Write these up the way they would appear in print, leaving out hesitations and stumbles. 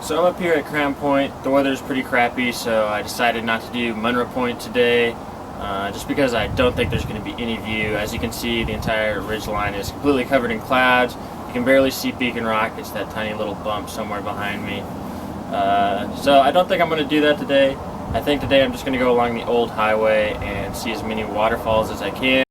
So I'm up here at Crown Point. The weather's pretty crappy, so I decided not to do Monroe Point today, just because I don't think there's going to be any view. As you can see, the entire ridge line is completely covered in clouds. You can barely see Beacon Rock. It's that tiny little bump somewhere behind me. So I don't think I'm going to do that today. I think today I'm just going to go along the old highway and see as many waterfalls as I can.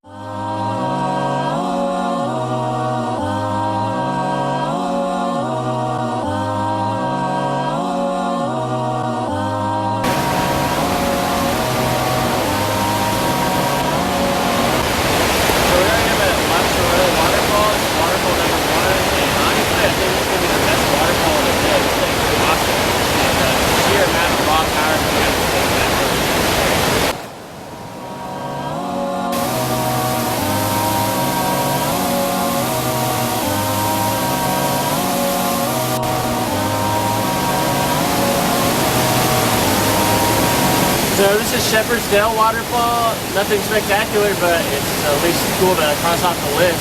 So this is Shepherd's Dell Waterfall. Nothing spectacular, but it's at least cool to cross off the list.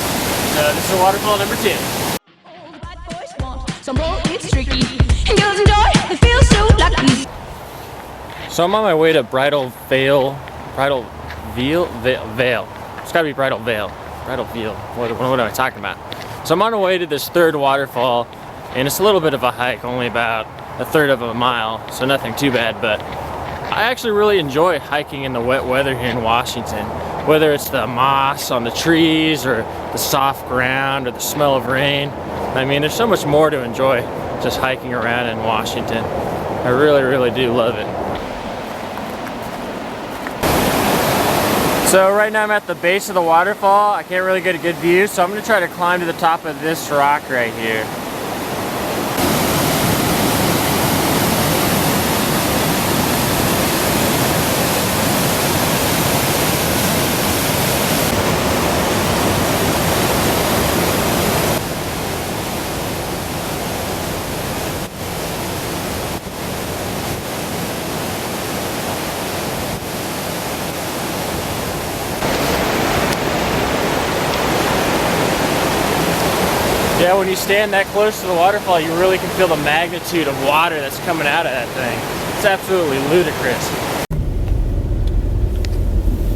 So this is waterfall number 2. So I'm on my way to Bridal Veil. It's gotta be Bridal Veil. Bridal Veil. What am I talking about? So I'm on the way to this third waterfall, and it's a little bit of a hike, only about a third of a mile, so nothing too bad, but I actually really enjoy hiking in the wet weather here in Washington. Whether it's the moss on the trees or the soft ground or the smell of rain. I mean, there's so much more to enjoy just hiking around in Washington. I really, really do love it. So right now I'm at the base of the waterfall. I can't really get a good view, so I'm gonna try to climb to the top of this rock right here. Yeah, when you stand that close to the waterfall, you really can feel the magnitude of water that's coming out of that thing. It's absolutely ludicrous.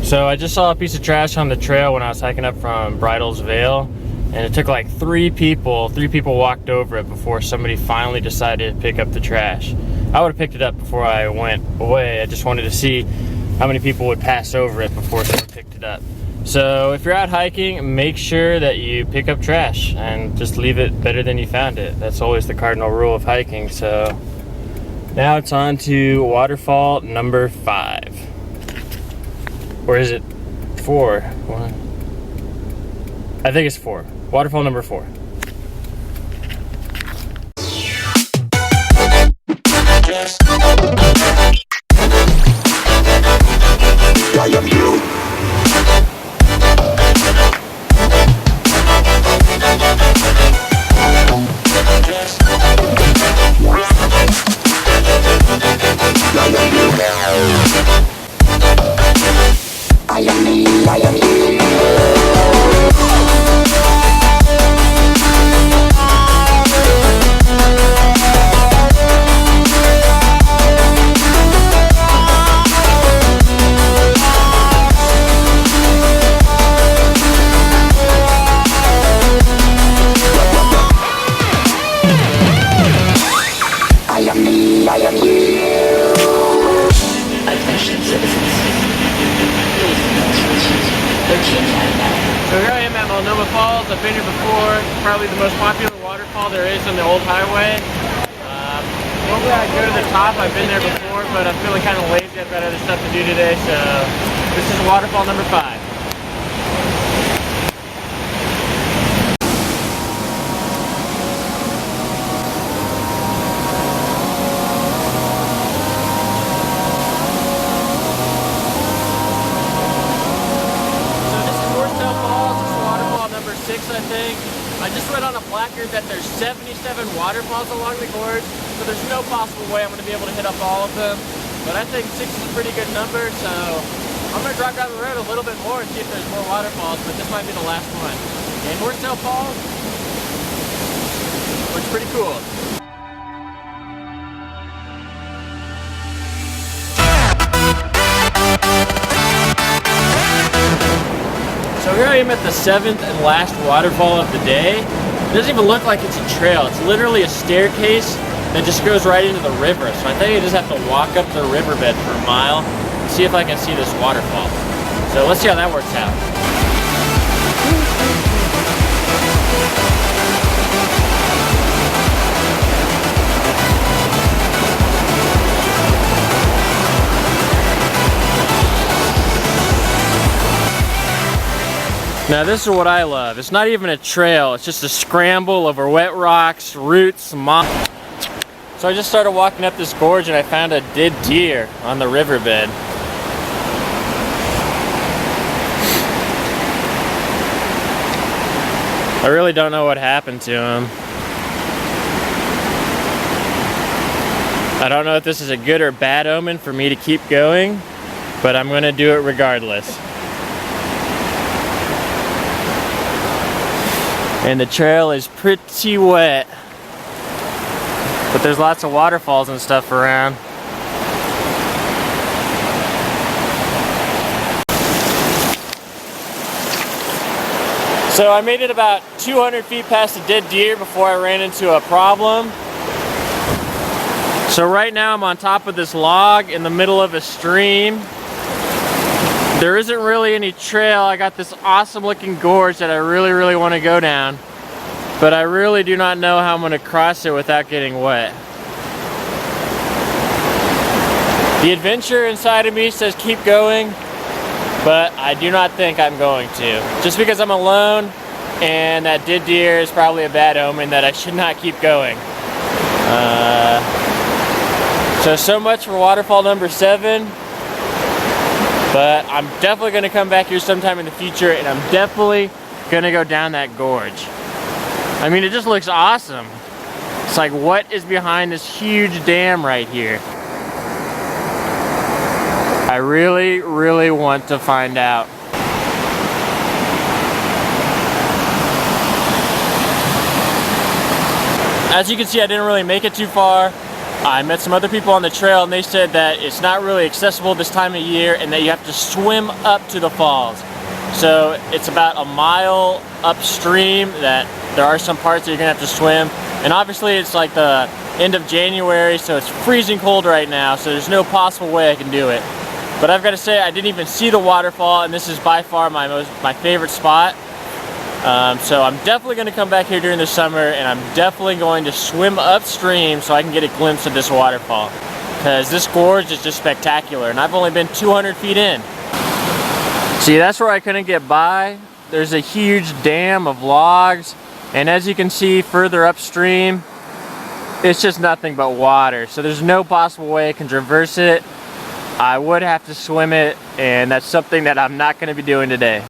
So I just saw a piece of trash on the trail when I was hiking up from Bridal's Veil, and it took like three people walked over it before somebody finally decided to pick up the trash. I would have picked it up before I went away. I just wanted to see how many people would pass over it before someone picked it up. So if you're out hiking, make sure that you pick up trash and just leave it better than you found it. That's always the cardinal rule of hiking. So now it's on to waterfall number 5. Or is it 4? I think it's 4. Waterfall number 4. I am you. So here I am at Multnomah Falls. I've been here before. It's probably the most popular waterfall there is on the old highway. Normally I go to the top. I've been there before, but I'm feeling kind of lazy. I've got other stuff to do today, so this is waterfall number 5. I think. I just read on a placard that there's 77 waterfalls along the gorge, so there's no possible way I'm going to be able to hit up all of them. But I think 6 is a pretty good number, so I'm going to drive down the road a little bit more and see if there's more waterfalls, but this might be the last one. And Horsetail Falls looks pretty cool. So here I am at the 7th and last waterfall of the day. It doesn't even look like it's a trail. It's literally a staircase that just goes right into the river. So I think I just have to walk up the riverbed for a mile and see if I can see this waterfall. So let's see how that works out. Now this is what I love. It's not even a trail, it's just a scramble over wet rocks, roots, moss. So I just started walking up this gorge and I found a dead deer on the riverbed. I really don't know what happened to him. I don't know if this is a good or bad omen for me to keep going, but I'm gonna do it regardless. And the trail is pretty wet, but there's lots of waterfalls and stuff around. So I made it about 200 feet past a dead deer before I ran into a problem. So right now I'm on top of this log in the middle of a stream. There isn't really any trail. I got this awesome looking gorge that I really want to go down, but I really do not know how I'm going to cross it without getting wet. The adventure inside of me says keep going, but I do not think I'm going to. Just because I'm alone and that dead deer is probably a bad omen that I should not keep going. So much for waterfall number 7. But I'm definitely going to come back here sometime in the future, and I'm definitely going to go down that gorge. I mean, it just looks awesome. It's like, what is behind this huge dam right here? I really want to find out. As you can see, I didn't really make it too far. I met some other people on the trail and they said that it's not really accessible this time of year and that you have to swim up to the falls. So it's about a mile upstream that there are some parts that you're gonna have to swim. And obviously it's like the end of January, so it's freezing cold right now, so there's no possible way I can do it. But I've got to say, I didn't even see the waterfall, and this is by far my favorite spot. So I'm definitely going to come back here during the summer, and I'm definitely going to swim upstream so I can get a glimpse of this waterfall. Because this gorge is just spectacular, and I've only been 200 feet in. See, that's where I couldn't get by. There's a huge dam of logs, and as you can see further upstream, it's just nothing but water. So there's no possible way I can traverse it. I would have to swim it, and that's something that I'm not going to be doing today.